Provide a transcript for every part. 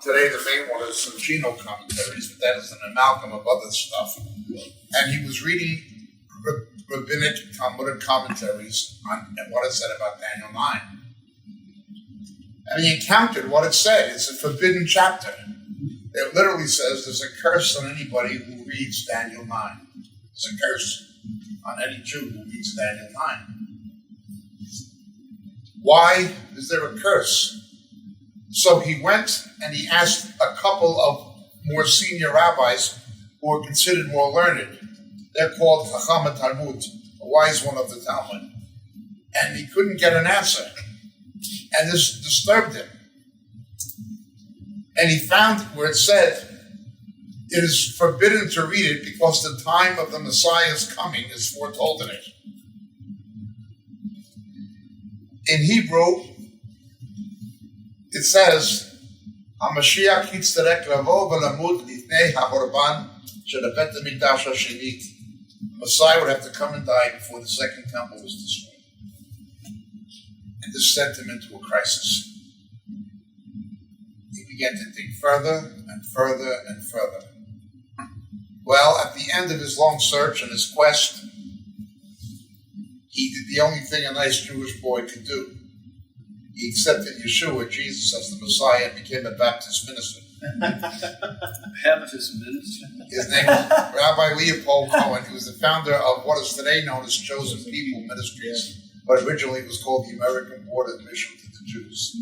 today the main one is some Gino commentaries, but that is an amalgam of other stuff. And he was reading rabbinic Talmudic commentaries on what it said about Daniel 9. And he encountered what it said. It's a forbidden chapter. It literally says there's a curse on anybody who reads Daniel 9. There's a curse on any Jew who reads Daniel 9. Why is there a curse? So he went and he asked a couple of more senior rabbis who were considered more learned. They're called Chacham Talmud, a wise one of the Talmud. And he couldn't get an answer. And this disturbed him. And he found where it said, it is forbidden to read it because the time of the Messiah's coming is foretold in it. In Hebrew, it says, HaMashiach yitzterek lavo v'lamud lifnei ha'korban shel bet hamikdash hasheni. Messiah would have to come and die before the second temple was destroyed. And this sent him into a crisis. He began to think further and further and further. Well, at the end of his long search and his quest, he did the only thing a nice Jewish boy could do. He accepted Yeshua, Jesus, as the Messiah and became a Baptist minister. Baptist minister? His name was Rabbi Leopold Cohen. He was the founder of what is today known as Chosen People Ministries, but originally it was called the American Board of Mission to the Jews.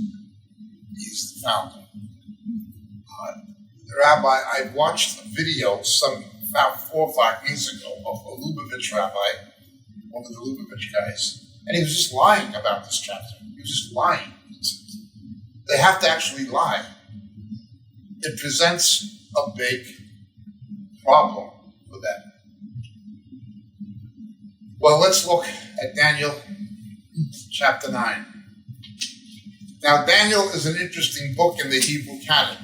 He's the founder. The rabbi, I watched a video about 4 or 5 years ago of a Lubavitch rabbi, one of the Lubavitch guys, and he was just lying about this chapter. He was just lying. They have to actually lie. It presents a big problem for them. Well, let's look at Daniel chapter 9. Now, Daniel is an interesting book in the Hebrew canon.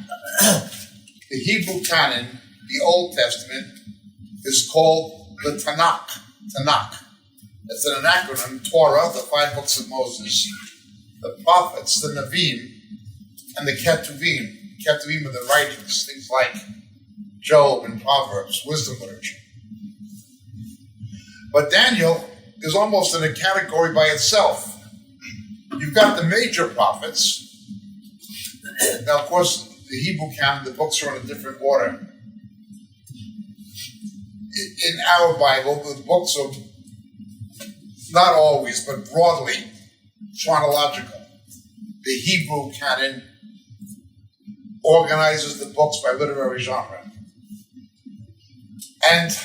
The Hebrew canon, the Old Testament, is called the Tanakh. Tanakh. It's an acronym: Torah, the 5 books of Moses, the prophets, the Nevi'im, and the Ketuvim. Ketuvim are the writings, things like Job and Proverbs, wisdom literature. But Daniel is almost in a category by itself. You've got the major prophets. Now, of course, the Hebrew canon, the books are in a different order. In our Bible, the books are not always, but broadly chronological. The Hebrew canon organizes the books by literary genre. And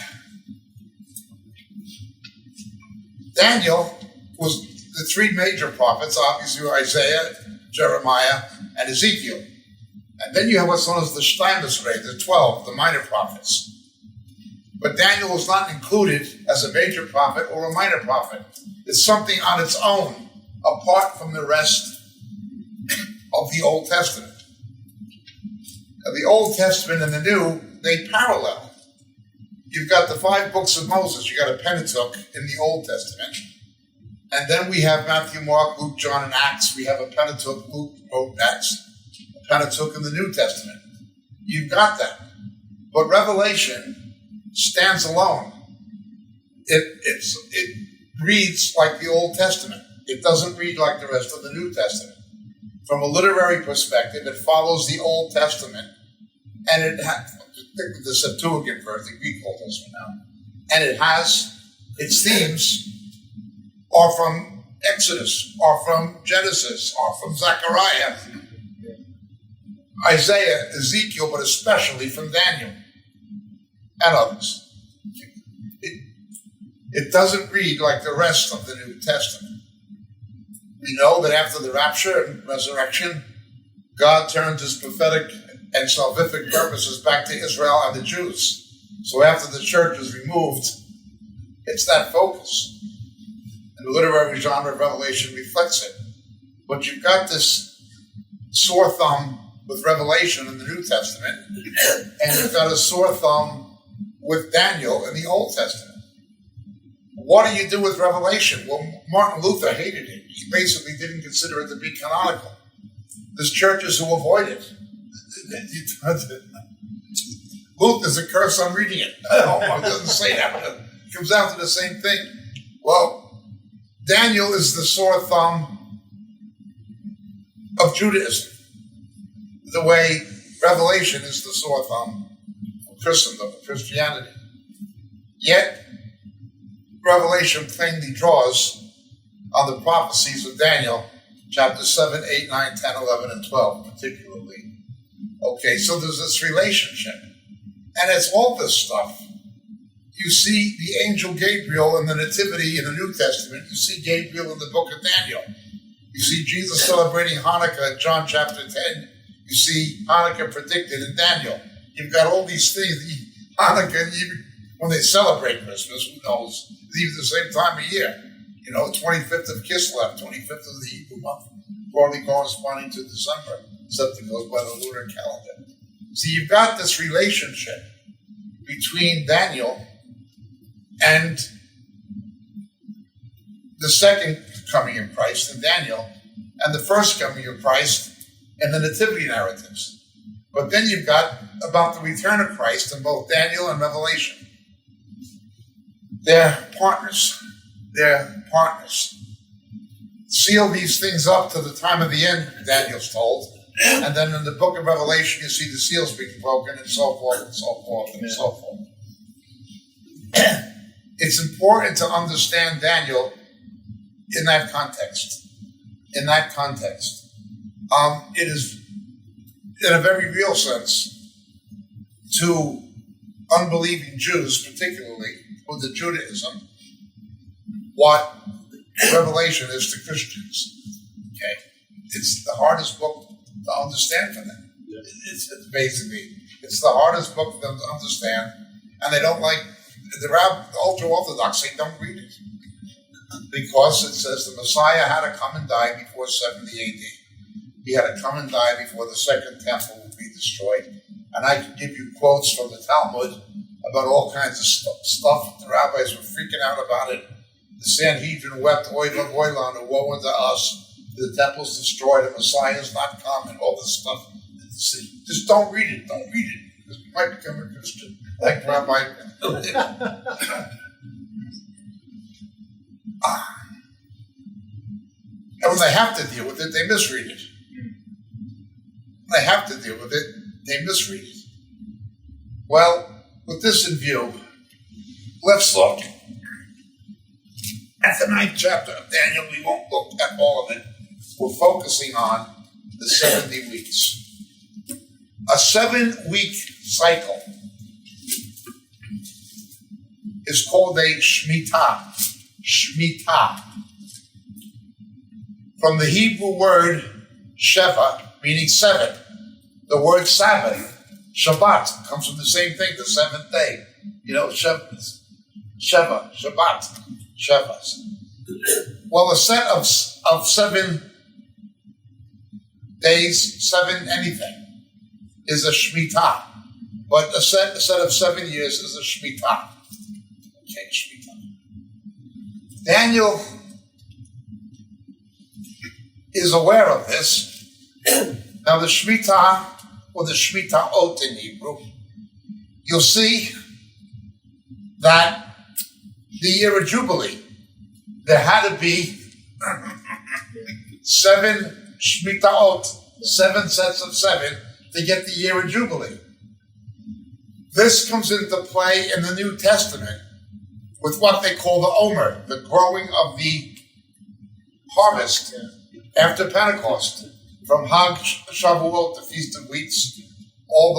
Daniel was the 3 major prophets, obviously Isaiah, Jeremiah, and Ezekiel. And then you have what's known as the Steinmetzrei, the 12, the minor prophets. But Daniel was not included as a major prophet or a minor prophet. It's something on its own, apart from the rest of the Old Testament. Now, the Old Testament and the New, they parallel. You've got the 5 books of Moses. You've got a Pentateuch in the Old Testament. And then we have Matthew, Mark, Luke, John, and Acts. We have a Pentateuch. Luke wrote Acts. A Pentateuch in the New Testament. You've got that. But Revelation stands alone. It reads like the Old Testament. It doesn't read like the rest of the New Testament. From a literary perspective, it follows the Old Testament, and it has the Septuagint version, the Greek Old Testament now, and it has its themes are from Exodus, are from Genesis, are from Zechariah, Isaiah, Ezekiel, but especially from Daniel and others. It doesn't read like the rest of the New Testament. We know that after the rapture and resurrection, God turns his prophetic and salvific purposes back to Israel and the Jews. So after the church is removed, it's that focus. And the literary genre of Revelation reflects it. But you've got this sore thumb with Revelation in the New Testament, and you've got a sore thumb with Daniel in the Old Testament. What do you do with Revelation? Well, Martin Luther hated it. He basically didn't consider it to be canonical. There's churches who avoid it. Luke, there's a curse on reading it. It doesn't say that, but it comes out to the same thing. Well, Daniel is the sore thumb of Judaism, the way Revelation is the sore thumb of Christendom, of Christianity. Yet, Revelation plainly draws on the prophecies of Daniel, chapters 7, 8, 9, 10, 11, and 12, particularly. Okay, so there's this relationship. And it's all this stuff. You see the angel Gabriel in the Nativity in the New Testament. You see Gabriel in the book of Daniel. You see Jesus celebrating Hanukkah in John chapter 10. You see Hanukkah predicted in Daniel. You've got all these things. Hanukkah, even when they celebrate Christmas, who knows? It's even the same time of year. 25th of Kislev, 25th of the Hebrew month, broadly corresponding to December, except it goes by the lunar calendar. So you've got this relationship between Daniel and the second coming of Christ in Daniel and the first coming of Christ in the Nativity narratives. But then you've got about the return of Christ in both Daniel and Revelation. They're partners. They're partners. Seal these things up to the time of the end, Daniel's told. And then in the book of Revelation, you see the seals being broken and so forth and so forth and so forth. It's important to understand Daniel in that context. In that context. It is, in a very real sense, to unbelieving Jews, particularly with the Judaism, what Revelation is to Christians. Okay? It's the hardest book to understand for them. It's the hardest book for them to understand, and they don't like the ultra-Orthodox. They don't read it because it says the Messiah had to come and die before 70 AD. He had to come and die before the second temple would be destroyed. And I can give you quotes from the Talmud about all kinds of stuff. The rabbis were freaking out about it. The Sanhedrin wept, oy vavoy lanu, woe unto us. The temple's destroyed, the Messiah's not come, and all this stuff. Just don't read it. Don't read it. Because you might become a Christian. Like Rabbi. And when they have to deal with it, they misread it. When they have to deal with it, they misread it. Well, with this in view, let's look at the 9th chapter of Daniel. We won't look at all of it. We're focusing on the 70 weeks. A 7-week cycle is called a Shemitah. Shemitah. From the Hebrew word Sheva, meaning 7. The word Sabbath, Shabbat, comes from the same thing, the 7th day. Sheva, Shabbat, Shevas. Well, a set of 7 days, 7 anything, is a Shemitah. But a set of 7 years is a Shemitah. Okay, Shemitah. Daniel is aware of this. Now the Shemitah, or the Shemitahot in Hebrew, you'll see that the year of Jubilee, there had to be 7 Shemitahot, 7 sets of 7 to get the year of Jubilee. This comes into play in the New Testament with what they call the Omer, the growing of the harvest after Pentecost, from Hag Shavuot, the Feast of Weeks, all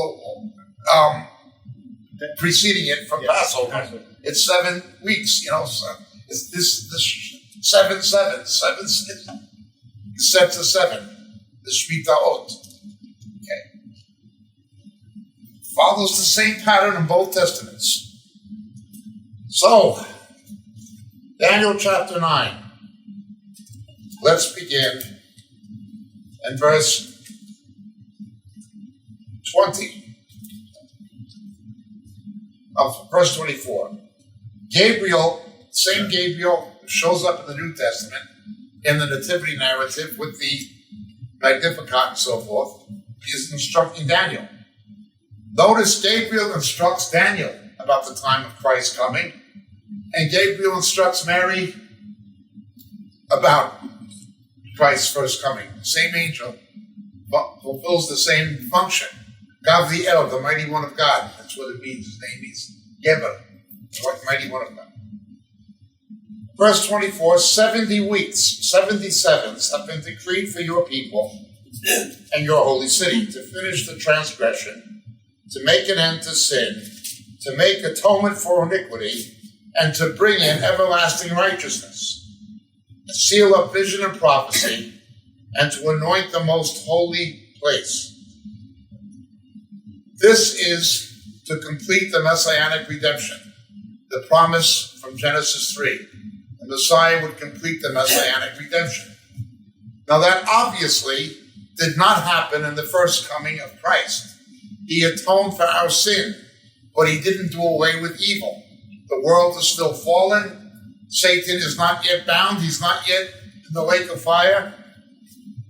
the preceding it from Passover. It's 7 weeks, so it's this 7 sets of 7, the Shemitahot. Okay. Follows the same pattern in both Testaments. So, Daniel chapter 9. Let's begin in verse 20 of verse 24. Gabriel, same Gabriel who shows up in the New Testament in the Nativity narrative with the Magnificat and so forth, is instructing Daniel. Notice Gabriel instructs Daniel about the time of Christ coming, and Gabriel instructs Mary about Christ's first coming. The same angel fulfills the same function. Gavriel, the mighty one of God. That's what it means. His name is Geber, the mighty one of God. Verse 24, 70 weeks, 70 sevens have been decreed for your people and your holy city to finish the transgression, to make an end to sin, to make atonement for iniquity, and to bring in everlasting righteousness, to seal up vision and prophecy, and to anoint the most holy place. This is to complete the messianic redemption, the promise from Genesis 3. The Messiah would complete the messianic redemption. Now that obviously did not happen in the first coming of Christ. He atoned for our sin, but he didn't do away with evil. The world is still fallen. Satan is not yet bound. He's not yet in the lake of fire.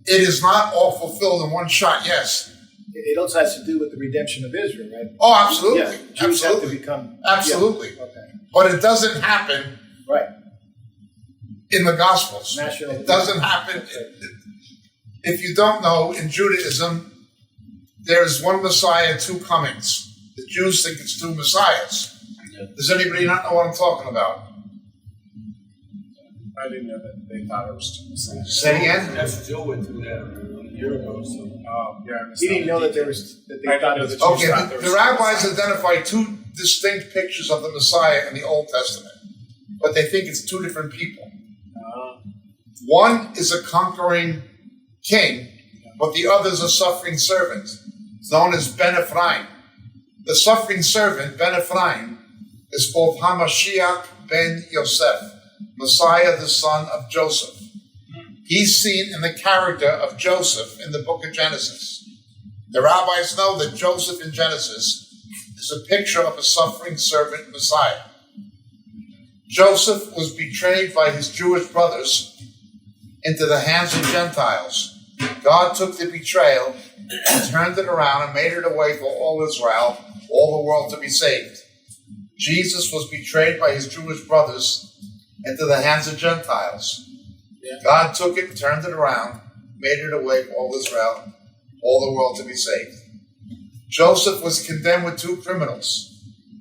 It is not all fulfilled in one shot, yes. It also has to do with the redemption of Israel, right? Oh, absolutely. Yeah, Jews absolutely. have to become... Absolutely. Yeah. Okay. But it doesn't happen right in the Gospels. National it doesn't happen. If you don't know, in Judaism, there's one Messiah, two comings. The Jews think it's two Messiahs. Yeah. Does anybody not know what I'm talking about? I didn't know that they thought it was two Messiahs. Say again? That's Joe went through that a year ago. So, he didn't know that there was that they thought it was two. Okay, the rabbis identify two distinct pictures of the Messiah in the Old Testament, but they think it's two different people. One is a conquering king, but the other is a suffering servant. It's known as Ben Ephraim. The suffering servant, Ben Ephraim, is called Hamashiach ben Yosef, Messiah, the son of Joseph. He's seen in the character of Joseph in the book of Genesis. The rabbis know that Joseph in Genesis is a picture of a suffering servant Messiah. Joseph was betrayed by his Jewish brothers into the hands of Gentiles. God took the betrayal and turned it around and made it a way for all Israel, all the world to be saved. Jesus was betrayed by his Jewish brothers into the hands of Gentiles. God took it, turned it around, made it a way for all Israel, all the world to be saved. Joseph was condemned with two criminals.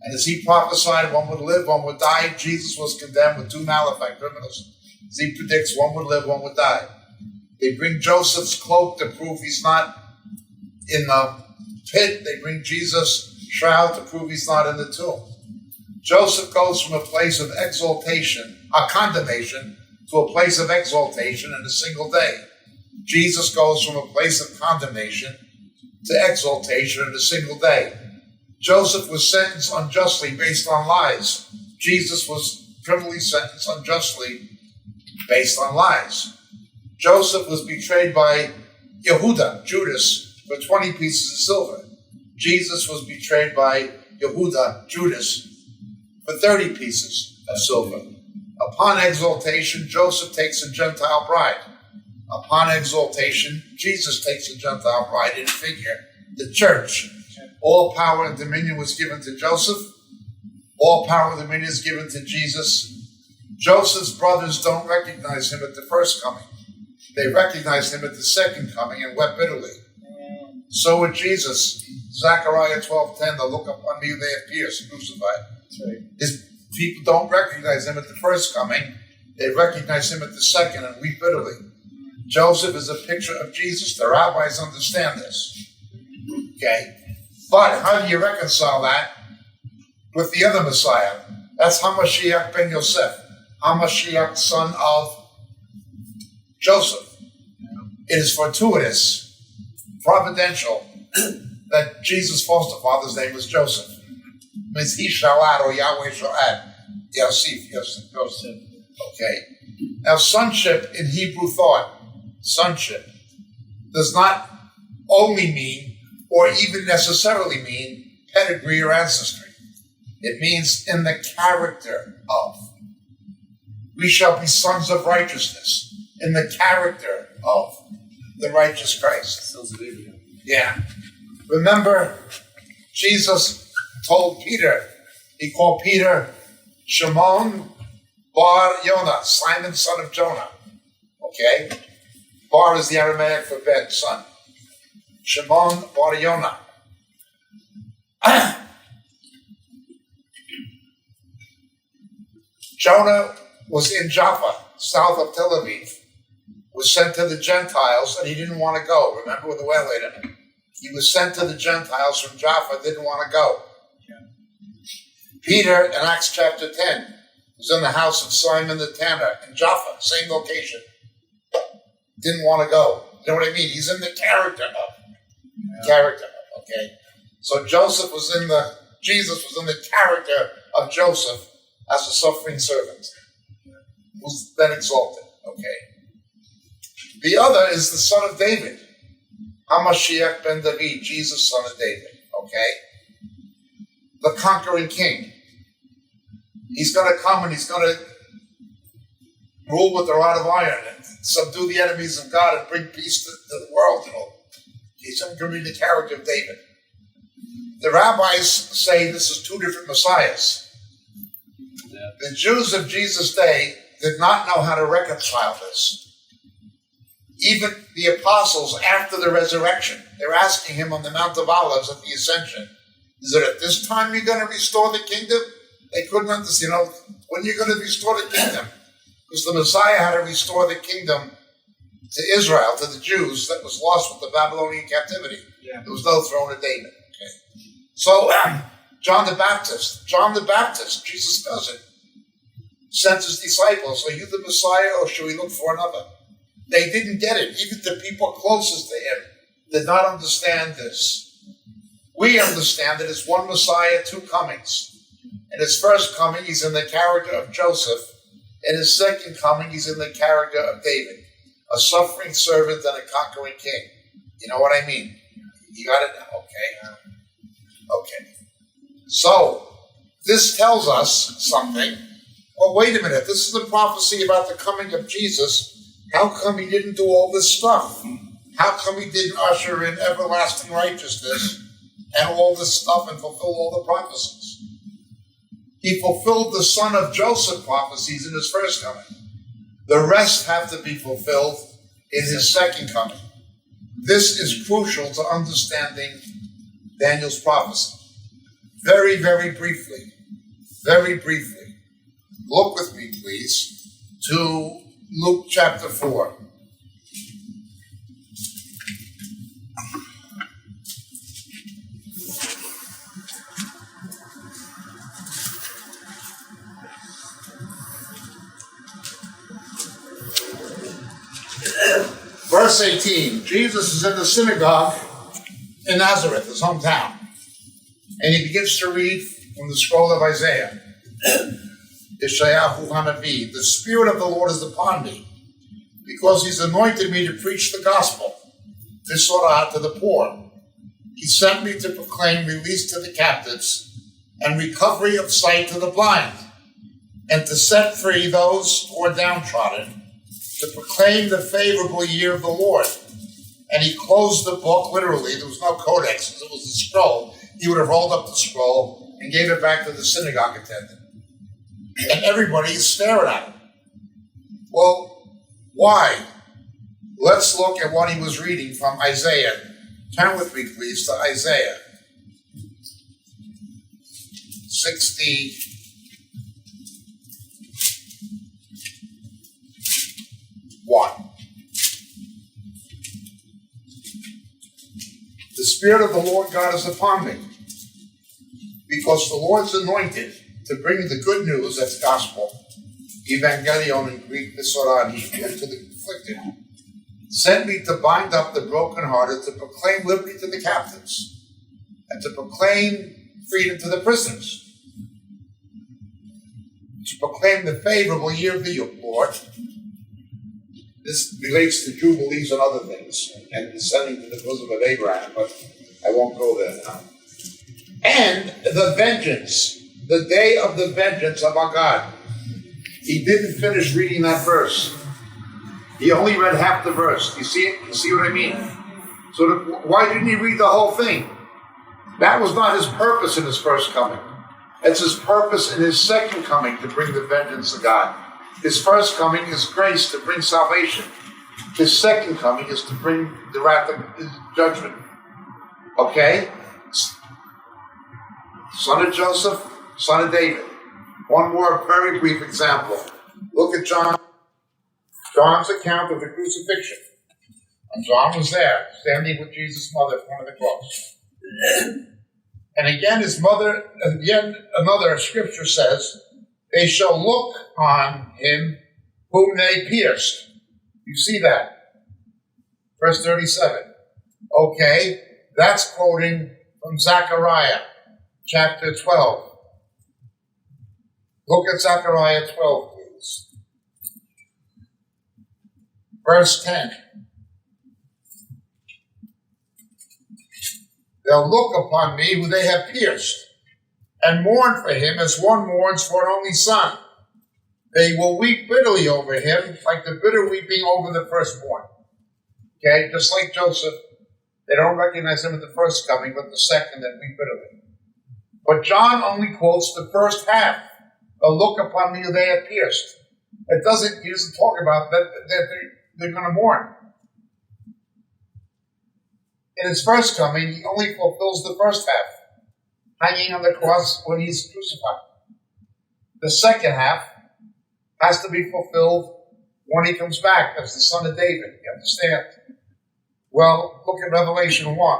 And as he prophesied, one would live, one would die. Jesus was condemned with two Malachite criminals. As he predicts, one would live, one would die. They bring Joseph's cloak to prove he's not in the pit. They bring Jesus' shroud to prove he's not in the tomb. Joseph goes from a place of exaltation, condemnation, to a place of exaltation in a single day. Jesus goes from a place of condemnation to exaltation in a single day. Joseph was sentenced unjustly based on lies. Jesus was criminally sentenced unjustly based on lies. Joseph was betrayed by Yehuda, Judas, for 20 pieces of silver. Jesus was betrayed by Yehuda, Judas, for 30 pieces of silver. Upon exaltation, Joseph takes a Gentile bride. Upon exaltation, Jesus takes a Gentile bride in figure, the church. All power and dominion was given to Joseph. All power and dominion is given to Jesus. Joseph's brothers don't recognize him at the first coming. They recognized him at the second coming and wept bitterly. So with Jesus, Zechariah 12:10, they'll look upon me, they have pierced, crucified. Right. His people don't recognize him at the first coming. They recognize him at the second and weep bitterly. Joseph is a picture of Jesus. The rabbis understand this. Okay? But how do you reconcile that with the other Messiah? That's Hamashiach ben Yosef. Hamashiach, son of Joseph. It is fortuitous, providential, that Jesus' foster father's name was Joseph. It means he shall add, or Yahweh shall add. Yosef. Okay. Now, sonship in Hebrew thought, sonship, does not only mean, or even necessarily mean, pedigree or ancestry. It means in the character of. We shall be sons of righteousness in the character of the righteous Christ. Sons of Abraham. Yeah. Remember, Jesus told Peter, he called Peter Shimon Bar Yonah, Simon, son of Jonah. Okay? Bar is the Aramaic for Ben, son. Shimon Bar Yonah. Jonah was in Jaffa, south of Tel Aviv, was sent to the Gentiles, and he didn't want to go. Remember with the well later? He was sent to the Gentiles from Jaffa, didn't want to go. Peter, in Acts chapter 10, was in the house of Simon the tanner in Jaffa, same location. Didn't want to go. You know what I mean? He's in the character of. Okay? So Jesus was in the character of Joseph as a suffering servant, who's then exalted. Okay? The other is the son of David, Hamashiach ben David, Jesus, son of David. Okay? The conquering king. He's going to come and he's going to rule with the rod of iron and subdue the enemies of God and bring peace to the world. He's going to be the character of David. The rabbis say this is two different messiahs. The Jews of Jesus' day did not know how to reconcile this. Even the apostles, after the resurrection, they're asking him on the Mount of Olives at the Ascension, is it at this time you're going to restore the kingdom? They couldn't understand, when you're going to restore the kingdom. Because the Messiah had to restore the kingdom to Israel, to the Jews that was lost with the Babylonian captivity. Yeah. There was no throne of David. Okay. So, John the Baptist, Jesus' cousin, sent his disciples, are you the Messiah or should we look for another? They didn't get it. Even the people closest to him did not understand this. We understand that it's one Messiah, two comings. In his first coming, he's in the character of Joseph. In his second coming, he's in the character of David, a suffering servant and a conquering king. You know what I mean? You got it now? Okay. Okay. So, this tells us something. Well, wait a minute. This is a prophecy about the coming of Jesus. How come he didn't do all this stuff? How come he didn't usher in everlasting righteousness and all this stuff and fulfill all the prophecies? He fulfilled the son of Joseph prophecies in his first coming. The rest have to be fulfilled in his second coming. This is crucial to understanding Daniel's prophecy. Very, very briefly, look with me, please, to Luke chapter 4. Verse 18, Jesus is in the synagogue in Nazareth, his hometown, and he begins to read from the scroll of Isaiah. Yeshayahu Hanavi, the Spirit of the Lord is upon me, because he's anointed me to preach the gospel, Visorah to the poor. He sent me to proclaim release to the captives and recovery of sight to the blind, and to set free those who are downtrodden, to proclaim the favorable year of the Lord. And he closed the book, literally. There was no codex, it was a scroll. He would have rolled up the scroll and gave it back to the synagogue attendant. And everybody is staring at him. Well, why? Let's look at what he was reading from Isaiah. Turn with me, please, to Isaiah 60. The Spirit of the Lord God is upon me, because the Lord's anointed to bring the good news, that's gospel, evangelion in Greek, visorani, to the afflicted. Sent me to bind up the brokenhearted, to proclaim liberty to the captives, and to proclaim freedom to the prisoners, to proclaim the favorable year of the Lord. This relates to jubilees and other things, and descending to the bosom of Abraham, but I won't go there now. And the vengeance, the day of the vengeance of our God. He didn't finish reading that verse. He only read half the verse. You see it? You see what I mean? So why didn't he read the whole thing? That was not his purpose in his first coming. It's his purpose in his second coming to bring the vengeance of God. His first coming is grace to bring salvation. His second coming is to bring the wrath of his judgment. Okay? Son of Joseph, son of David. One more very brief example. Look at John's account of the crucifixion. And John was there, standing with Jesus' mother in front of the cross. And again, another scripture says, they shall look on him whom they pierced. You see that? Verse 37. Okay, that's quoting from Zechariah chapter 12. Look at Zechariah 12, please. Verse 10. They'll look upon me who they have pierced, and mourn for him as one mourns for an only son. They will weep bitterly over him, like the bitter weeping over the firstborn. Okay, just like Joseph, they don't recognize him at the first coming, but the second that weep bitterly. But John only quotes the first half. They'll look upon me who they have pierced. He doesn't talk about that they're going to mourn. In his first coming, he only fulfills the first half, hanging on the cross when he's crucified. The second half has to be fulfilled when he comes back as the son of David. You understand? Well, look at Revelation 1,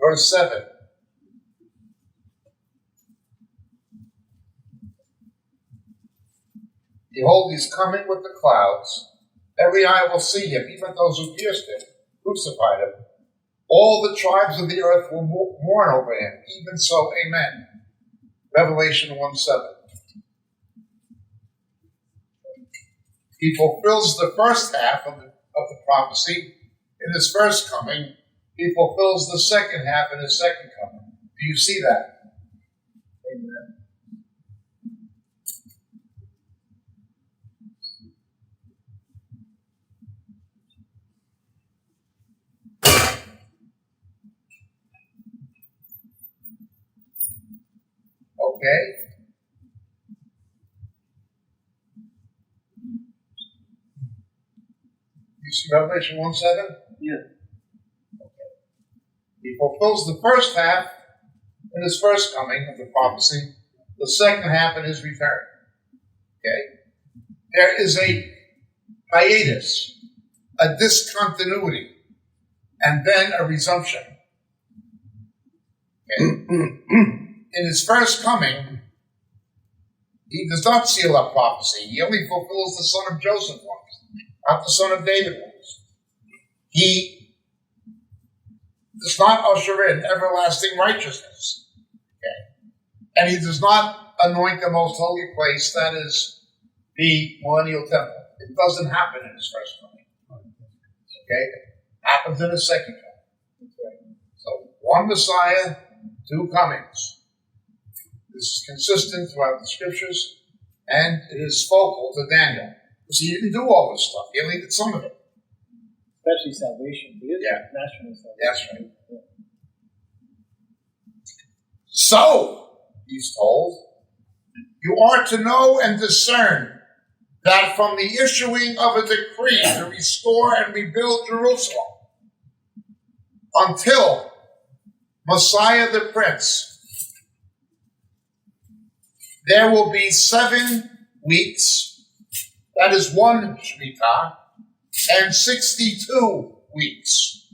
verse 7. Behold, he's coming with the clouds. Every eye will see him, even those who pierced him, crucified him. All the tribes of the earth will mourn over him. Even so, amen. Revelation 1:7. He fulfills the first half of the prophecy in his first coming. He fulfills the second half in his second coming. Do you see that? Amen. Okay. You see Revelation 1:7? Yeah. Okay. He fulfills the first half in his first coming of the prophecy, the second half in his return. Okay. There is a hiatus, a discontinuity, and then a resumption. Okay. In his first coming, he does not seal up prophecy. He only fulfills the son of Joseph ones, not the son of David ones. He does not usher in everlasting righteousness. Okay? And he does not anoint the most holy place, that is the millennial temple. It doesn't happen in his first coming. Okay? It happens in his second coming. Okay? So, one Messiah, two comings. This is consistent throughout the scriptures, and it is focal to Daniel. Because he didn't do all this stuff. He only did some of it. Especially salvation. National salvation. That's right. Yeah. So, he's told, you are to know and discern that from the issuing of a decree to restore and rebuild Jerusalem until Messiah the Prince, there will be 7 weeks, that is 1 Shemitah, and 62 weeks.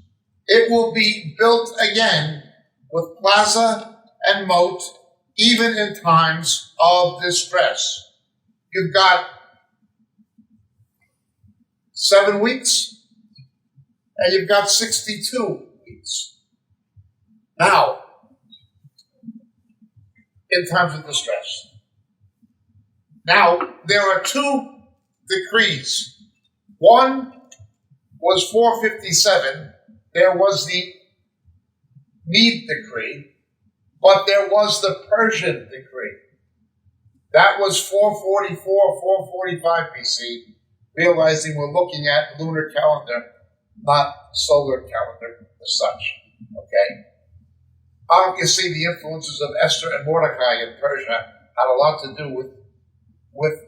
It will be built again with plaza and moat, even in times of distress. You've got 7 weeks, and you've got 62 weeks. Now, in times of distress. Now, there are 2 decrees. One was 457. There was the Mede decree, but there was the Persian decree. That was 444, 445 BC, realizing we're looking at lunar calendar not solar calendar as such. Okay? Obviously, the influences of Esther and Mordecai in Persia had a lot to do with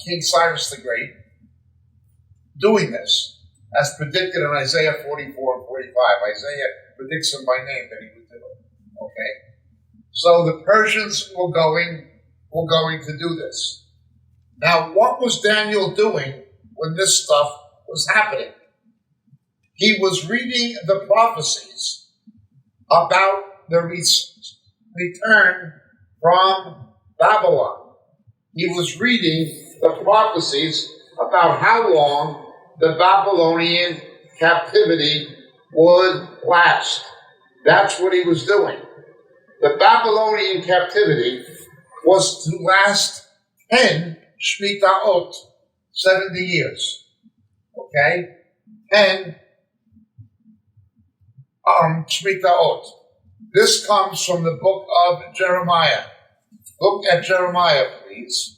King Cyrus the Great doing this, as predicted in Isaiah 44 and 45. Isaiah predicts him by name that he would do it. Okay? So the Persians were going to do this. Now, what was Daniel doing when this stuff was happening? He was reading the prophecies about the return from Babylon. He was reading the prophecies about how long the Babylonian captivity would last. That's what he was doing. The Babylonian captivity was to last 10 Shemitahot, 70 years. Okay? 10 Shemitahot. This comes from the book of Jeremiah. Look at Jeremiah, please.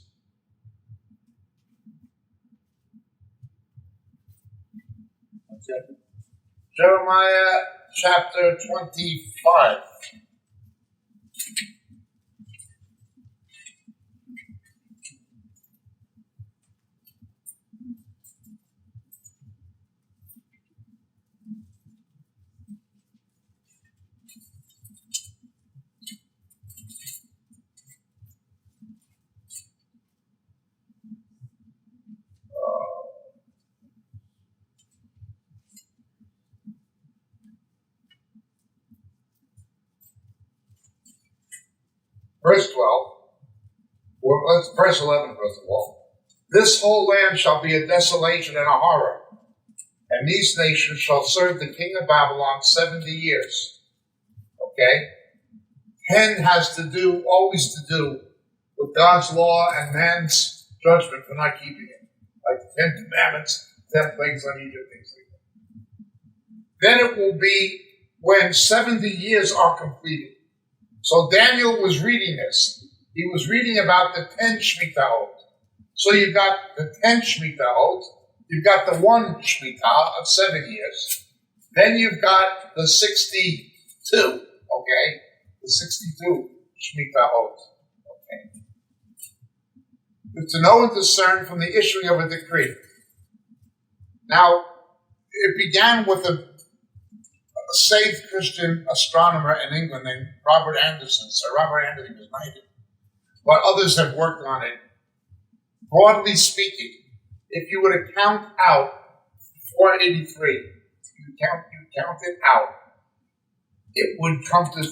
Jeremiah chapter 25. Verse 12, or let's verse 11 first of all. This whole land shall be a desolation and a horror, and these nations shall serve the king of Babylon 70 years. Okay? 10 has to do, always to do, with God's law and man's judgment for not keeping it. Like the 10 commandments, 10 plagues on Egypt, things like that. Then it will be when 70 years are completed. So Daniel was reading this. He was reading about the 10 Shemitahot. So you've got the 10 Shemitahot, you've got the 1 Shemitah of 7 years, then you've got the 62, okay? The 62 Shemitahot, okay? To know and discern from the issuing of a decree. Now, it began with a saved Christian astronomer in England named Robert Anderson. Sir Robert Anderson was knighted, but others have worked on it. Broadly speaking, if you were to count out 483, you count it out, it would come to,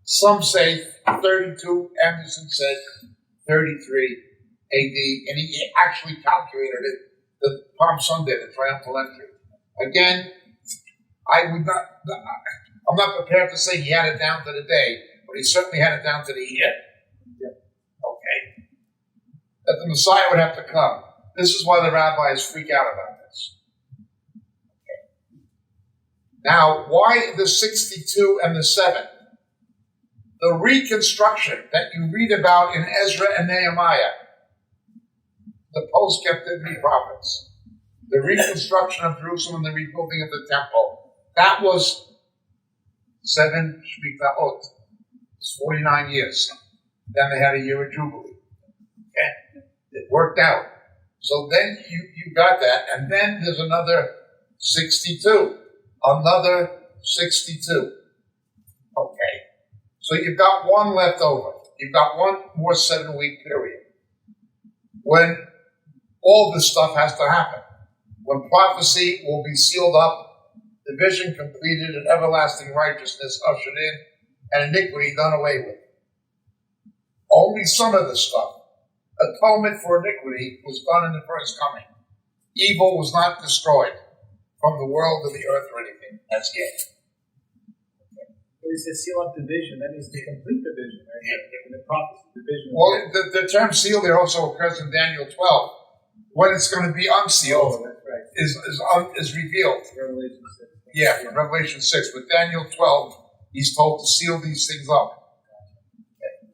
some say 32, Anderson said 33 AD, and he actually calculated it the Palm Sunday, the triumphal entry. Again, I'm not prepared to say he had it down to the day, but he certainly had it down to the year. Okay? That the Messiah would have to come. This is why the rabbis freak out about this. Okay. Now, why the 62 and the 7? The reconstruction that you read about in Ezra and Nehemiah, the post-captivity prophets, the reconstruction of Jerusalem, the rebuilding of the temple, that was 7 Shemitahot. It's 49 years. Then they had a year of Jubilee. Okay? It worked out. So then you got that, and then there's another 62. Another 62. Okay. So you've got one left over. You've got one more 7-week period when all this stuff has to happen. When prophecy will be sealed up, the vision completed, and everlasting righteousness ushered in, and iniquity done away with. Only some of this stuff. Atonement for iniquity was done in the first coming. Evil was not destroyed from the world of the earth or anything as yet. When it says seal up the vision, that means to complete the vision, right? Yeah. In the prophecy, the vision. Well, the term seal there also occurs in Daniel 12. When it's going to be unsealed, that's right. is revealed. Revelation 6. Yeah, from Revelation 6. But Daniel 12, he's told to seal these things up. Okay.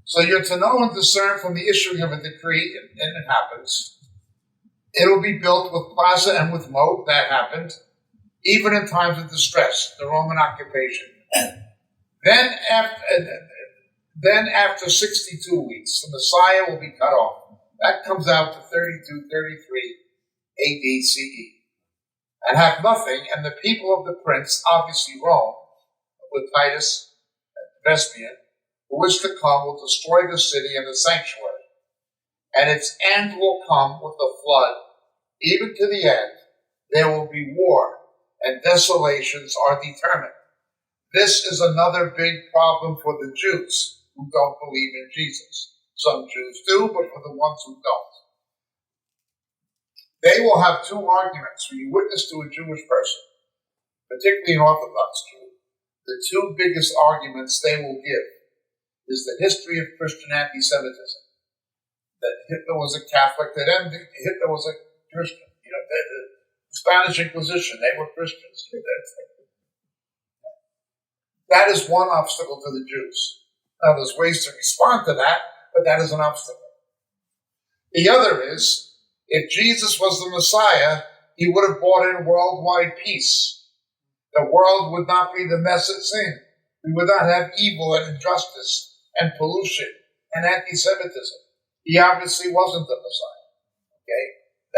So you're to know and discern from the issuing of a decree, and it happens. It'll be built with plaza and with moat. That happened. Even in times of distress, the Roman occupation. Then after 62 weeks, the Messiah will be cut off. That comes out to 32, 33 AD CE. And have nothing, and the people of the prince, obviously Rome, with Titus and Vespasian, who is to come, will destroy the city and the sanctuary. And its end will come with the flood. Even to the end, there will be war, and desolations are determined. This is another big problem for the Jews who don't believe in Jesus. Some Jews do, but for the ones who don't. They will have two arguments. When you witness to a Jewish person, particularly an Orthodox Jew, the two biggest arguments they will give is the history of Christian anti-Semitism. That Hitler was a Catholic, that Hitler was a Christian. The Spanish Inquisition, they were Christians. That is one obstacle to the Jews. Now, there's ways to respond to that, but that is an obstacle. The other is, if Jesus was the Messiah, he would have brought in worldwide peace. The world would not be the mess it's in. We would not have evil and injustice and pollution and anti-Semitism. He obviously wasn't the Messiah. Okay?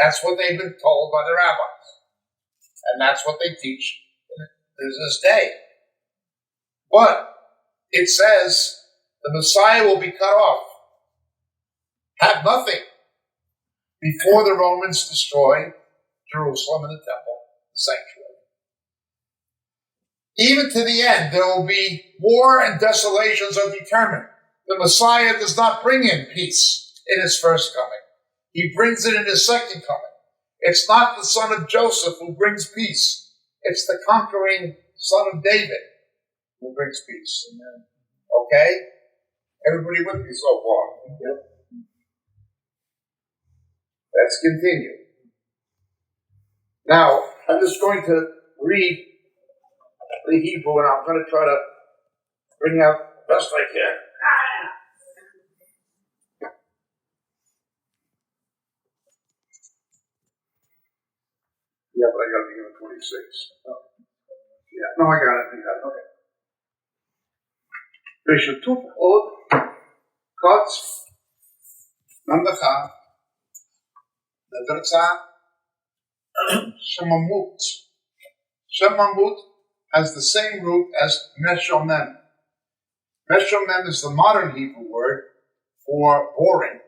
That's what they've been told by the rabbis. And that's what they teach to this day. But it says the Messiah will be cut off. Have nothing. Before the Romans destroy Jerusalem and the temple, the sanctuary. Even to the end, there will be war and desolations are determined. The Messiah does not bring in peace in his first coming. He brings it in his second coming. It's not the son of Joseph who brings peace. It's the conquering son of David who brings peace. Amen. Okay? Everybody with me so far? Yep. Let's continue. Now, I'm just going to read the Hebrew, and I'm going to try to bring out the best I can. Yeah, but I got to begin at 26. Oh. Yeah, no, I got it. Okay. Bishutuf od Kotz Nandacha Nadarza Shemamut. Shemamut has the same root as Meshomem. Meshomem is the modern Hebrew word for boring,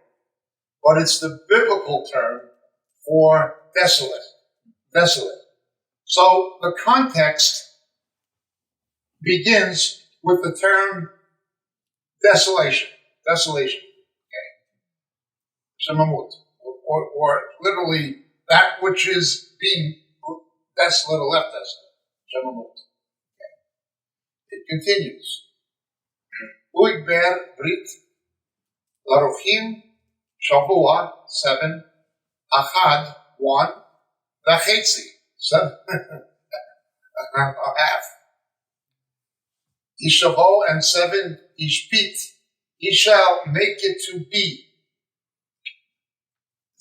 but it's the biblical term for desolate. Desolate. So the context begins with the term desolation. Desolation. Okay. Shemamut. Or literally that which is being desolate or left desolate. Shemamut. Okay. It continues. Uigber Brit Larochim Shavua 7 Achad 1 Vachetzi 7 a half. Ishavo and 7 Ishpit. He shall make it to be.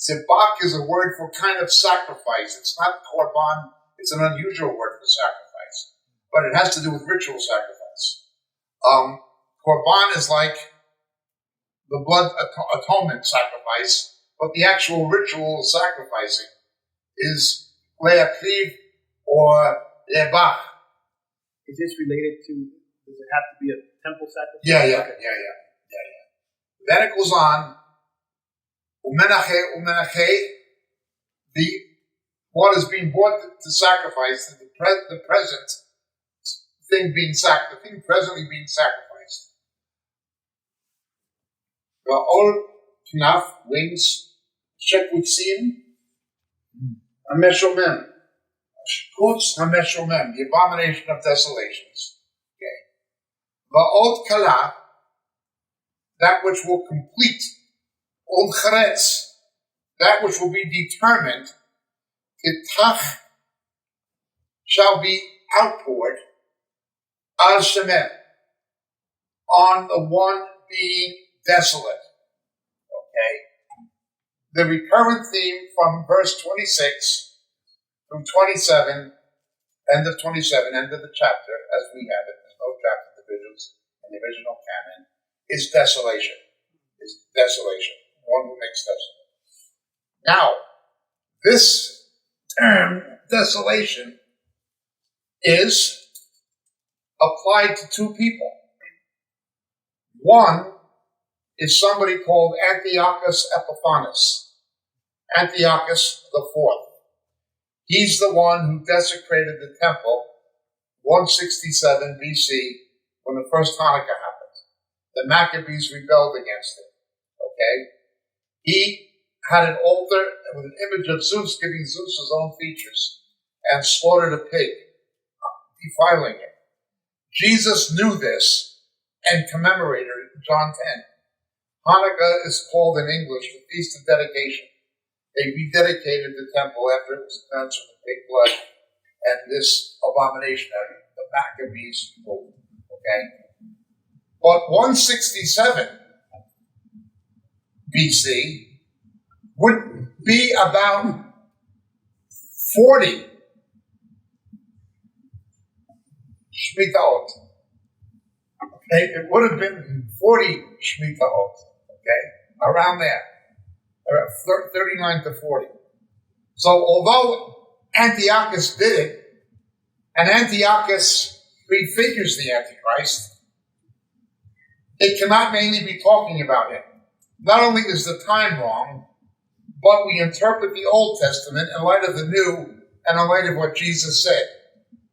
Zebak is a word for kind of sacrifice. It's not korban. It's an unusual word for sacrifice. But it has to do with ritual sacrifice. Korban is like the blood atonement sacrifice, but the actual ritual of sacrificing is le'akriv or le'bach. Is this related to, does it have to be a temple sacrifice? Yeah. Then it goes on, umenache, what is being brought to sacrifice, the present thing being the thing presently being sacrificed. All knaf, wings, shekutzim, hameshomem, shekutz hameshomem, the abomination of desolations. Okay. Va'od kala, that which will complete, od charetz, that which will be determined, kitach shall be outpoured, al shemem, on the one being desolate. Okay? the recurrent theme from verse 26 through 27, end of 27, end of the chapter, as we have it, there's no chapter divisions in the original canon, is desolation. Is desolation. One who makes desolate. Now, this term, desolation, is applied to two people. One is somebody called Antiochus Epiphanes, Antiochus the Fourth. He's the one who desecrated the temple 167 BC when the first Hanukkah happened. The Maccabees rebelled against it. Okay? He had an altar with an image of Zeus, giving Zeus his own features, and slaughtered a pig, defiling it. Jesus knew this and commemorated it in John 10. Hanukkah is called in English the Feast of Dedication. They rededicated the temple after it was cleansed from the pig blood and this abomination that the Maccabees ruled. Okay? But 167 BC would be about 40 Shemitahot. Okay? It would have been 40 Shemitahot. Okay? Around there. 39 to 40. So although Antiochus did it, and Antiochus prefigures the Antichrist, it cannot mainly be talking about him. Not only is the time wrong, but we interpret the Old Testament in light of the New and in light of what Jesus said.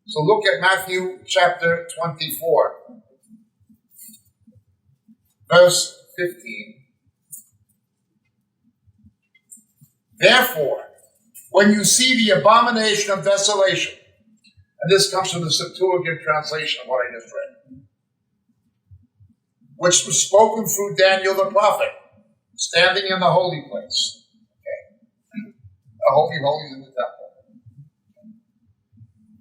So look at Matthew chapter 24, verse 15. Therefore, when you see the abomination of desolation, and this comes from the Septuagint translation of what I just read, which was spoken through Daniel the prophet, standing in the holy place. Okay. The Holy of Holies in the temple.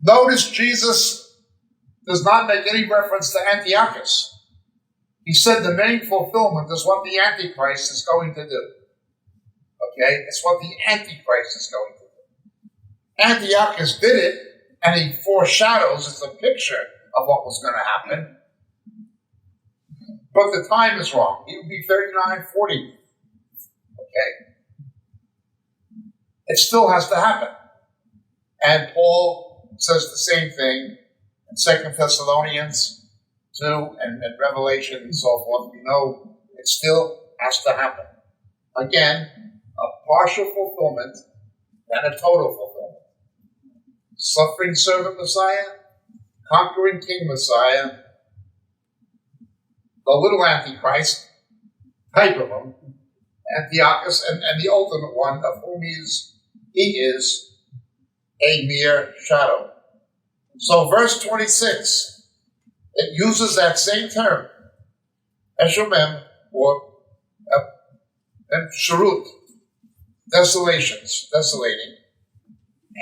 Notice Jesus does not make any reference to Antiochus. He said the main fulfillment is what the Antichrist is going to do. Okay? It's what the Antichrist is going to do. Antiochus did it, and he foreshadows, it's a picture of what was going to happen. But the time is wrong. It would be 39, 40. Okay? It still has to happen. And Paul says the same thing in 2 Thessalonians 2 and Revelation and so forth. We know it still has to happen. Again, a partial fulfillment and a total fulfillment. Suffering servant Messiah, conquering King Messiah, the little Antichrist, type of him, Antiochus, and the ultimate one of whom he is a mere shadow. So verse 26, it uses that same term, Eshomem, or Sharut, desolations, desolating.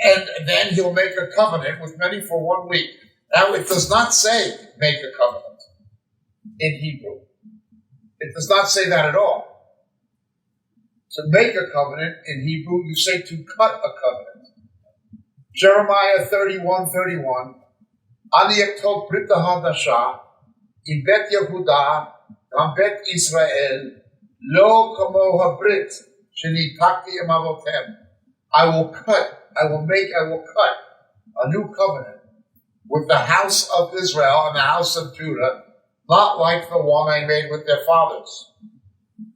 And then he'll make a covenant with many for 1 week. Now, it does not say make a covenant in Hebrew. It does not say that at all. To make a covenant in Hebrew, you say to cut a covenant. Jeremiah 31:31. Ani yaktov brit hadashah im bet Yehuda gam bet Israel lo kamo habrit shenitakti im avotem. I will cut a new covenant with the house of Israel and the house of Judah, not like the one I made with their fathers.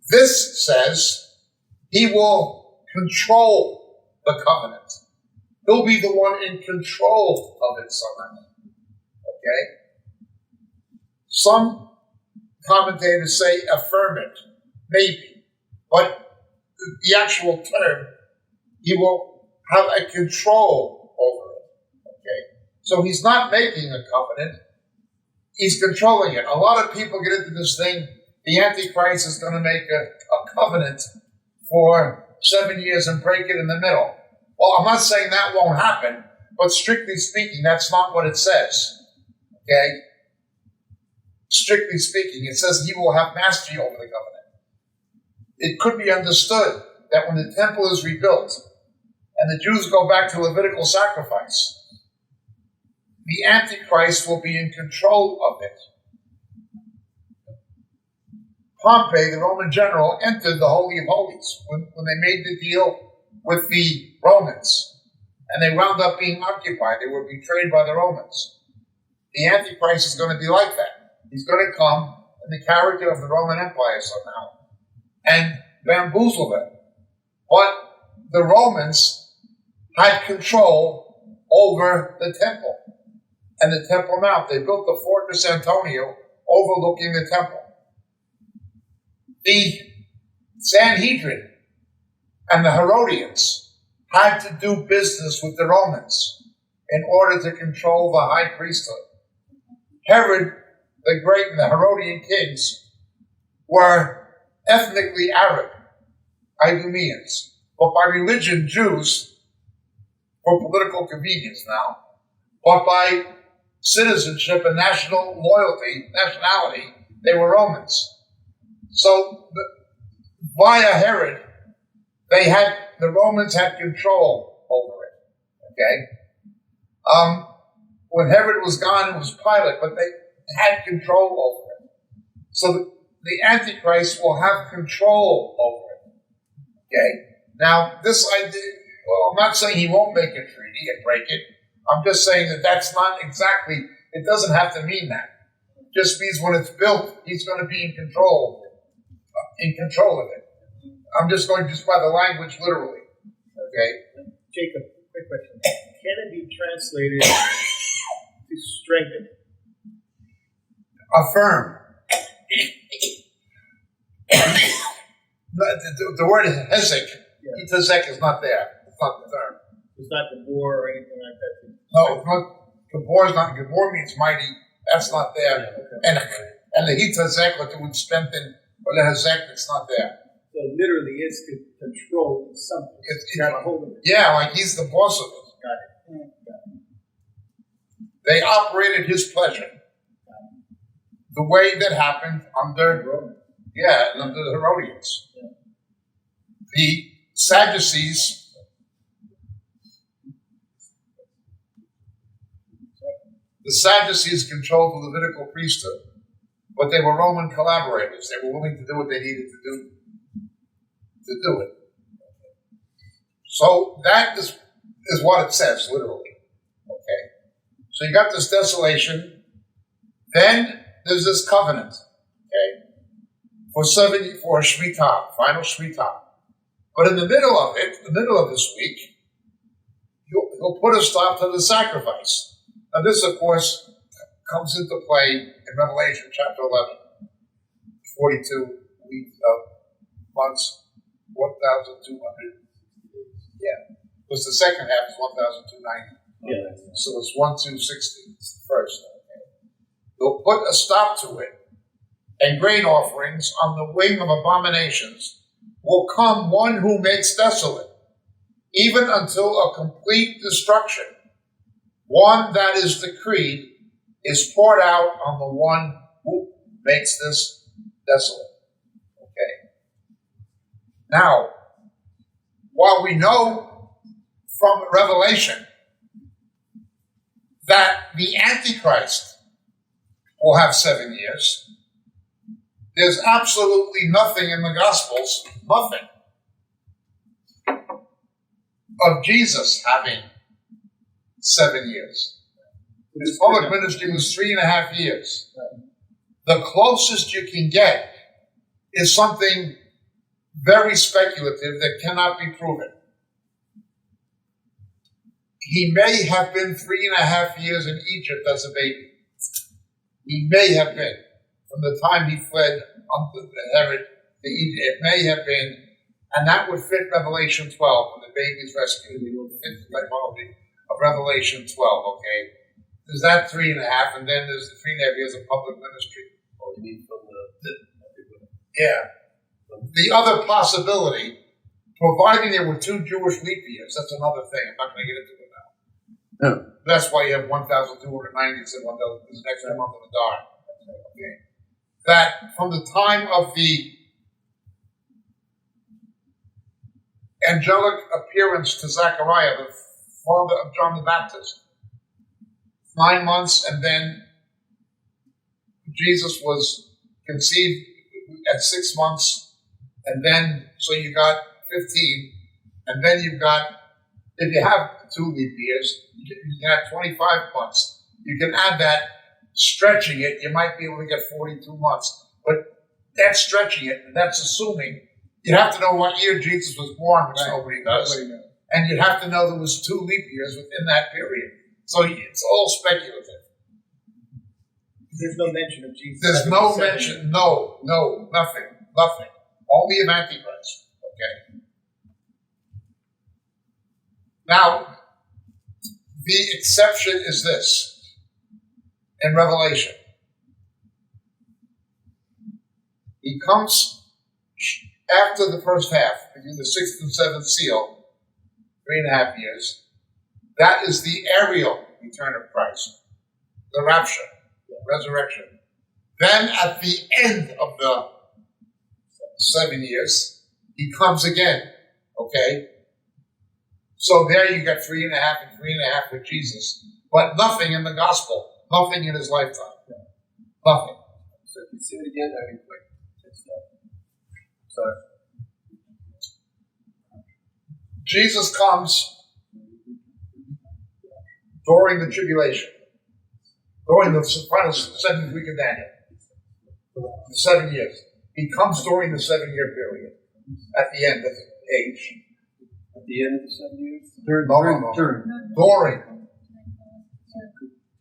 This says he will control the covenant. He'll be the one in control of it somehow. Okay? Some commentators say affirm it, maybe. But the actual term, he will have a control over it. Okay? So he's not making a covenant, he's controlling it. A lot of people get into this thing, the Antichrist is going to make a covenant for 7 years and break it in the middle. Well, I'm not saying that won't happen, but strictly speaking, that's not what it says. Okay? Strictly speaking, it says he will have mastery over the covenant. It could be understood that when the temple is rebuilt and the Jews go back to Levitical sacrifice, the Antichrist will be in control of it. Pompey, the Roman general, entered the Holy of Holies when they made the deal with the Romans. And they wound up being occupied. They were betrayed by the Romans. The Antichrist is going to be like that. He's going to come in the character of the Roman Empire somehow and bamboozle them. But the Romans had control over the temple and the Temple Mount. They built the Fortress Antonio overlooking the temple. The Sanhedrin and the Herodians had to do business with the Romans in order to control the high priesthood. Herod the Great and the Herodian kings were ethnically Arab, Idumeans, but by religion Jews for political convenience now, but by citizenship and nationality, they were Romans. So via Herod, the Romans had control over it. Okay, when Herod was gone, it was Pilate, but they had control over it. So the Antichrist will have control over it. Okay, now this idea. Well, I'm not saying he won't make a treaty and break it. I'm just saying that that's not exactly. It doesn't have to mean that. It just means when it's built, he's going to be in control of it. I'm just going just by the language literally. Okay? Jacob, quick question. Can it be translated to strengthen? Affirm. The word hezek, hezek is not there. It's not the term. It's not the war or anything like that? No, it's not. Gabor is not. Gabor means mighty. That's not there. Yeah, okay. And the hezek, what would strengthen, or the hezek, it's not there. So literally is to control something. It's got a hold of it. Yeah, like he's the boss of it. Got it. They operated his pleasure. The way that happened under the Herodians. Yeah. The Sadducees controlled the Levitical priesthood, but they were Roman collaborators. They were willing to do what they needed to do it. So that is what it says, literally. Okay. So you got this desolation. Then there's this covenant. Okay. For Shemitah, final Shemitah. But in the middle of it, the middle of this week, he'll put a stop to the sacrifice. Now this, of course, comes into play in Revelation chapter 11. 42 weeks of months, 1,200. Yeah. Because the second half is 1,290. Yeah. So it's 1,260. It's the first. Okay. They'll put a stop to it. And grain offerings on the wing of abominations will come one who makes desolate, even until a complete destruction. One that is decreed is poured out on the one who makes this desolate. Okay. Now, while we know from Revelation that the Antichrist will have 7 years, there's absolutely nothing in the Gospels, nothing, of Jesus having 7 years. His public ministry was 3.5 years. The closest you can get is something very speculative that cannot be proven. He may have been 3.5 years in Egypt as a baby. He may have been. From the time he fled unto Herod to Egypt, it may have been, and that would fit Revelation 12 when the baby is rescued. It would fit the typology of Revelation 12, okay? There's that 3.5, and then there's the 3.5 years of public ministry. Oh, you mean from Yeah. The other possibility, providing there were 2 Jewish leap years, that's another thing. I'm not going to get into it now. No. That's why you have 1,290 instead of 1,000, this next month of the dark. Okay. That from the time of the angelic appearance to Zechariah, the father of John the Baptist. 9 months, and then Jesus was conceived at 6 months, and then, so you got 15, and then you've got, if you have 2 leap years, you can have 25 months. You can add that, stretching it, you might be able to get 42 months. But that's stretching it, and that's assuming. You have to know what year Jesus was born, which nobody does. And you have to know there was 2 leap years within that period. So it's all speculative. There's no mention of Jesus. There's no mention, nothing. Only of Antichrist. Okay. Now, the exception is this in Revelation. He comes after the first half, between the 6th and 7th seal, 3.5 years. That is the aerial return of Christ, the rapture, resurrection. Then at the end of the 7 years, he comes again. Okay? So there you got 3.5 and 3.5 with Jesus. But nothing in the gospel, nothing in his lifetime. Nothing. So if you see it again, I mean, quick. Sorry. Jesus comes during the tribulation, during the final 7th week of Daniel, the 7 years. He comes during the 7-year period, at the end of the age. At the end of the 7 years? During.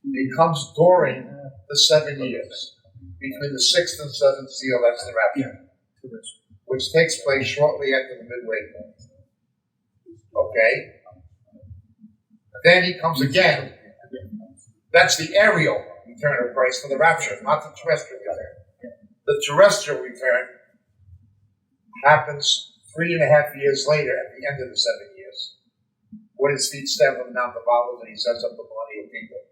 He comes during the 7 years, between the 6th and 7th seal, that's the rapture, which takes place shortly after the midway point. Okay? Then he comes again. That's the aerial return of Christ for the rapture, not the terrestrial return. The terrestrial return happens 3.5 years later at the end of the 7 years, when his feet stand on the Mount of Olives and he sets up the millennial kingdom.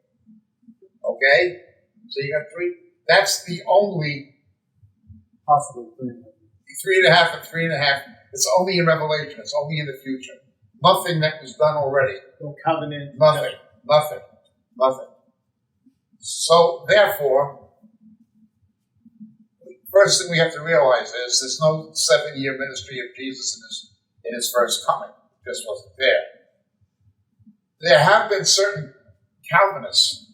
Okay? So you got 3. That's the only Possibly 3.5 and 3.5. It's only in Revelation. It's only in the future. Nothing that was done already. no covenant. Nothing. So, therefore, first thing we have to realize is there's no 7-year ministry of Jesus in his first coming. It just wasn't there. There have been certain Calvinists,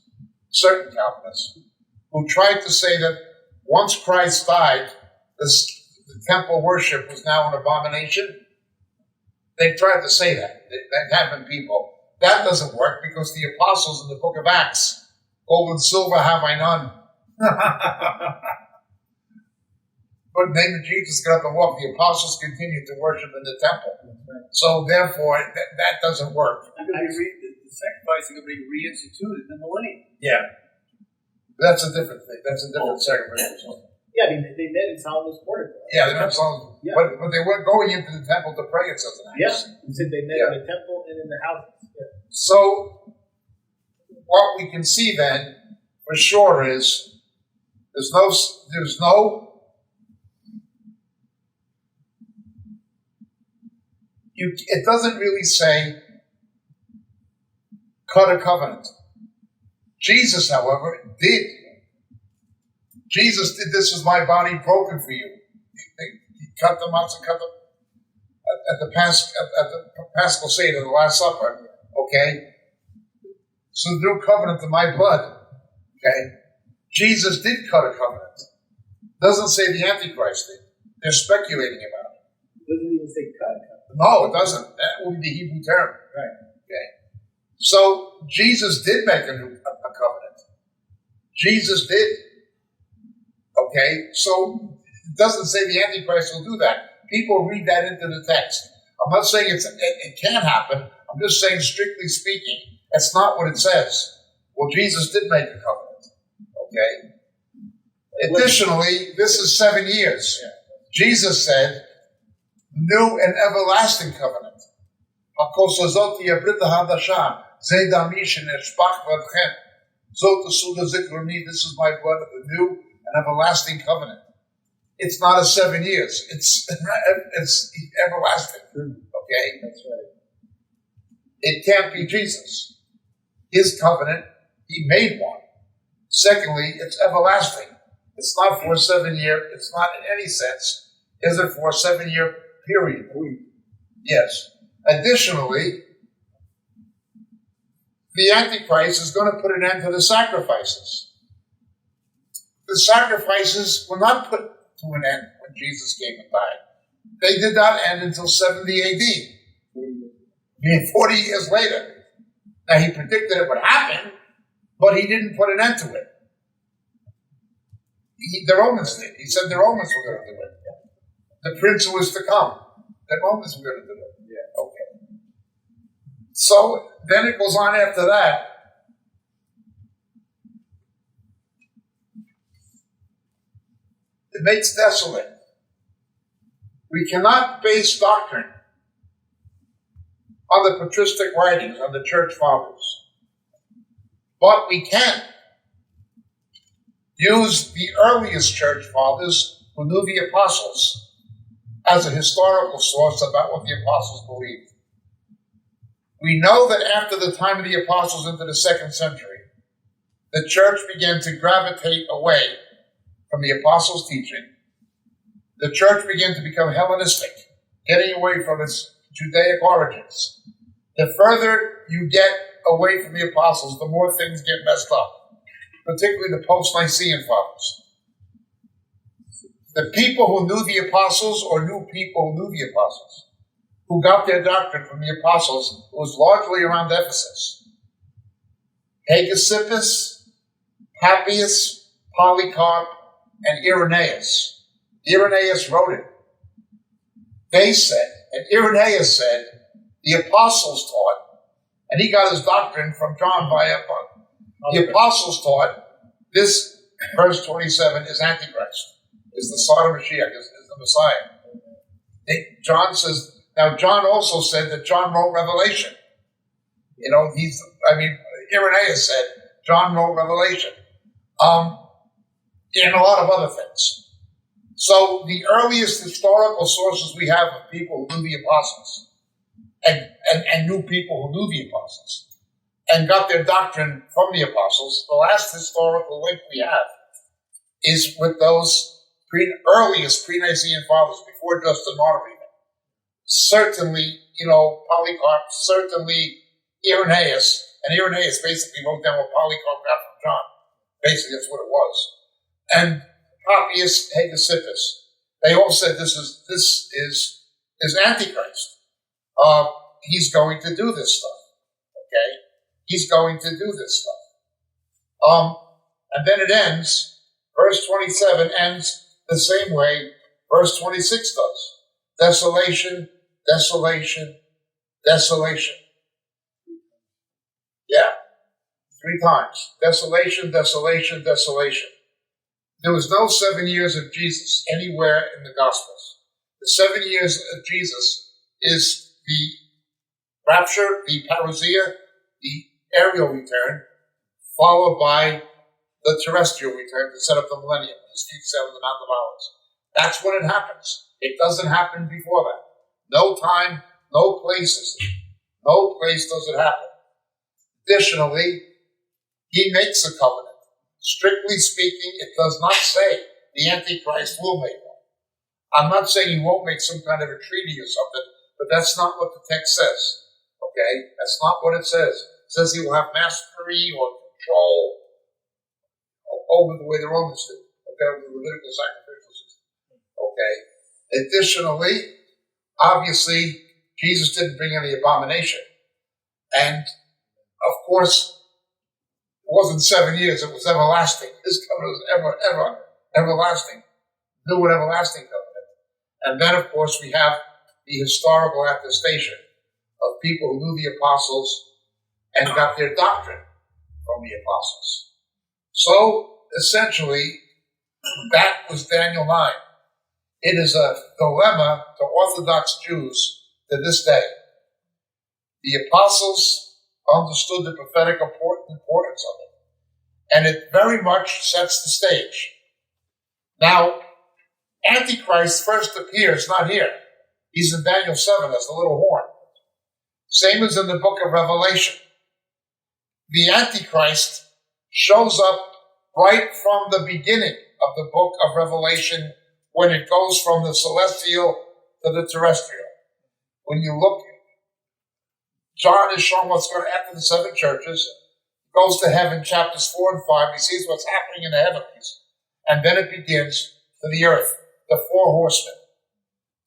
who tried to say that once Christ died, the temple worship was now an abomination. They tried to say that. That have been people. That doesn't work because the apostles in the book of Acts, gold and silver have I none. But in the name of Jesus, get up and walk. The apostles continued to worship in the temple. So therefore, that doesn't work. The sacrificing will be reinstituted in the millennium. Yeah. That's a different thing. That's a different sacrifice. Yeah, I mean, they met in Solomon's portico. Yeah, they met Solomon. Yeah. But they weren't going into the temple to pray, it says in Acts. Yeah, he said they met in the temple and in the houses. Yeah. So, what we can see then, for sure, is there's no it doesn't really say cut a covenant. Jesus, however, did. Jesus did, this is my body broken for you. He cut the matzah, at the Paschal Seder, the Last Supper, okay? So the new covenant of my blood, okay? Jesus did cut a covenant. Doesn't say the Antichrist did. They're speculating about it. It doesn't even say cut. No, it doesn't. That would be the Hebrew term. Right. Okay. So Jesus did make a covenant. Jesus did. Okay. So it doesn't say the Antichrist will do that. People read that into the text. I'm not saying it can't happen. I'm just saying, strictly speaking, that's not what it says. Well, Jesus did make a covenant. Okay. Additionally, this is 7 years. Jesus said, new and everlasting covenant. This is my blood of the new and everlasting covenant. It's not a 7 years. It's everlasting. Okay? That's right. It can't be Jesus. His covenant, he made one. Secondly, it's everlasting. It's not for a 7-year, it's not in any sense, is it for a 7-year period? Yes. Additionally, the Antichrist is going to put an end to the sacrifices. The sacrifices were not put to an end when Jesus came and died. They did not end until 70 AD. I mean, 40 years later. Now, he predicted it would happen, but he didn't put an end to it. The Romans did. He said the Romans were going to do it. The prince who was to come, the Romans were going to do it. Yeah. Okay. So then it goes on after that. It makes desolate. We cannot base doctrine on the patristic writings, on the church fathers. But we can use the earliest church fathers who knew the apostles as a historical source about what the apostles believed. We know that after the time of the apostles into the 2nd century, the church began to gravitate away from the apostles' teaching. The church began to become Hellenistic, getting away from its Judaic origins. The further you get away from the apostles, the more things get messed up, particularly the post-Nicene fathers. The people who knew the apostles or knew people who knew the apostles, who got their doctrine from the apostles, was largely around Ephesus. Hegesippus, Papias, Polycarp, and Irenaeus. Irenaeus wrote it. They said, and Irenaeus said, the apostles taught, and he got his doctrine from John via the apostles taught this, verse 27, is Antichrist, is the son of Mashiach, is the Messiah. John says, now John also said that John wrote Revelation. You know, Irenaeus said John wrote Revelation. And a lot of other things. So the earliest historical sources we have of people who knew the apostles and knew people who knew the apostles and got their doctrine from the apostles, the last historical link we have is with those earliest pre-Nicene fathers before Justin Martyr even. Certainly, Polycarp, certainly Irenaeus, and Irenaeus basically wrote down what Polycarp got from John. Basically, that's what it was. And Papias, Hegesippus, they all said this is Antichrist. He's going to do this stuff. Okay? He's going to do this stuff. And then it ends, verse 27 ends the same way verse 26 does. Desolation, desolation, desolation. Yeah. 3 times. Desolation, desolation, desolation. There was no 7 years of Jesus anywhere in the Gospels. The 7 years of Jesus is the rapture, the parousia, the aerial return, followed by the terrestrial return to set up the millennium, his feet set on the Mount of Olives. That's when it happens. It doesn't happen before that. No time, no places. No place does it happen. Additionally, he makes a covenant. Strictly speaking, it does not say the Antichrist will make one. I'm not saying he won't make some kind of a treaty or something, but that's not what the text says. Okay? That's not what it says. It says he will have mastery or control over the way the Romans do. Okay? Over the Levitical sacrificial system. Okay? Additionally, obviously, Jesus didn't bring any abomination. And, of course, it wasn't 7 years, it was everlasting. His covenant was everlasting. New and everlasting covenant. And then, of course, we have the historical attestation of people who knew the apostles and got their doctrine from the apostles. So, essentially, that was Daniel 9. It is a dilemma to Orthodox Jews to this day. The apostles understood the prophetic importance of it. And it very much sets the stage. Now, Antichrist first appears not here. He's in Daniel 7 as the little horn. Same as in the book of Revelation. The Antichrist shows up right from the beginning of the book of Revelation when it goes from the celestial to the terrestrial. When you look, John is shown what's going to after the seven churches, goes to heaven, chapters 4 and 5, he sees what's happening in the heavens, and then it begins to the earth, the four horsemen.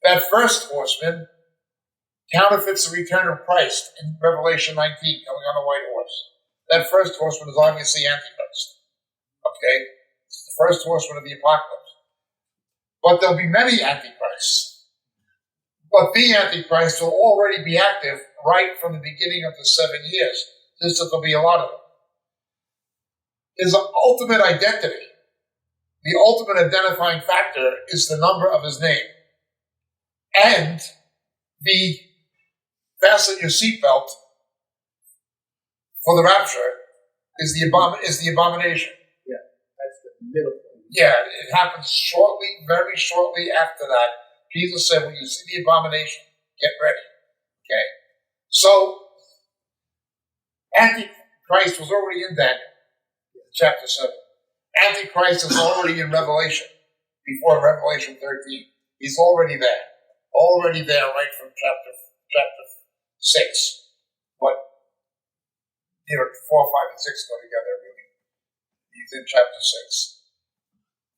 That first horseman counterfeits the return of Christ in Revelation 19, coming on a white horse. That first horseman is obviously Antichrist. Okay? It's the first horseman of the apocalypse. But there'll be many Antichrists. But the Antichrist will already be active right from the beginning of the 7 years. There'll be a lot of them. His ultimate identity, the ultimate identifying factor, is the number of his name. And the fasten your seatbelt for the rapture is the abomination. Yeah, that's the middle point. Yeah, it happens shortly, very shortly after that. Jesus said, when you see the abomination, get ready. Okay? So, Antichrist was already in Daniel, chapter 7. Antichrist is already in Revelation, before Revelation 13. He's already there. Already there right from chapter 6. But, 4, 5, and 6 go together, really. He's in chapter 6.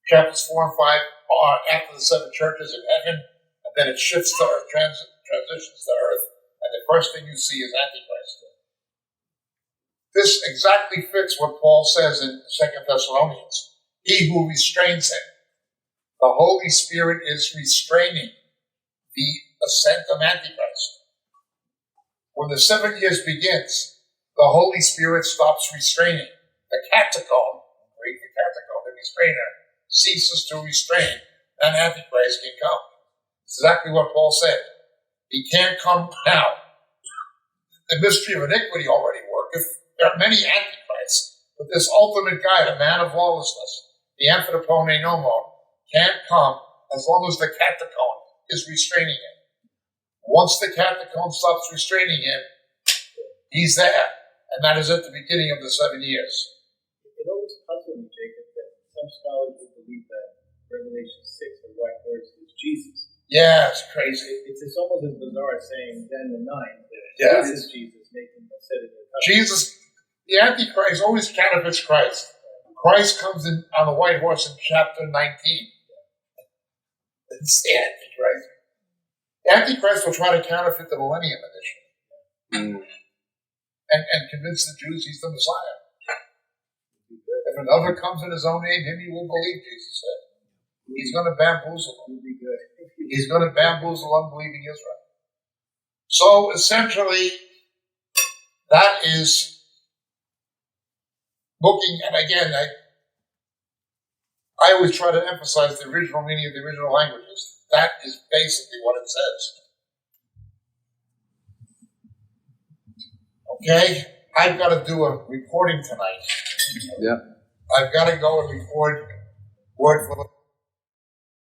Chapters 4 and 5 are after the seven churches in heaven, and then it shifts to earth, transitions to earth, and the first thing you see is Antichrist. This exactly fits what Paul says in 2 Thessalonians. He who restrains him. The Holy Spirit is restraining the ascent of Antichrist. When the 7 years begins, the Holy Spirit stops restraining. The catacomb, the restrainer, ceases to restrain, and Antichrist can come. It's exactly what Paul said. He can't come now. The mystery of iniquity already worketh. There are many Antichrists, but this ultimate guy, the man of lawlessness, the amphitopone nomon, can't come as long as the catacomb is restraining him. Once the catacomb stops restraining him, he's there, and that is at the beginning of the 7 years. It always puzzled me, Jacob, that some scholars would believe that Revelation 6, the white horse, is Jesus. Yeah, it's crazy. It's almost as bizarre as saying Daniel 9, Yeah. this is Jesus making the setting of the Jesus, the Antichrist always counterfeits Christ. Christ comes in on the white horse in chapter 19. It's the Antichrist. The Antichrist will try to counterfeit the millennium edition and convince the Jews he's the Messiah. If another comes in his own name, him you will believe, Jesus said. He's going to bamboozle them. He's going to bamboozle unbelieving Israel. So essentially, that is looking, and again, I always try to emphasize the original meaning of the original languages. That is basically what it says. Okay? I've got to do a recording tonight. Yeah. I've got to go and record word for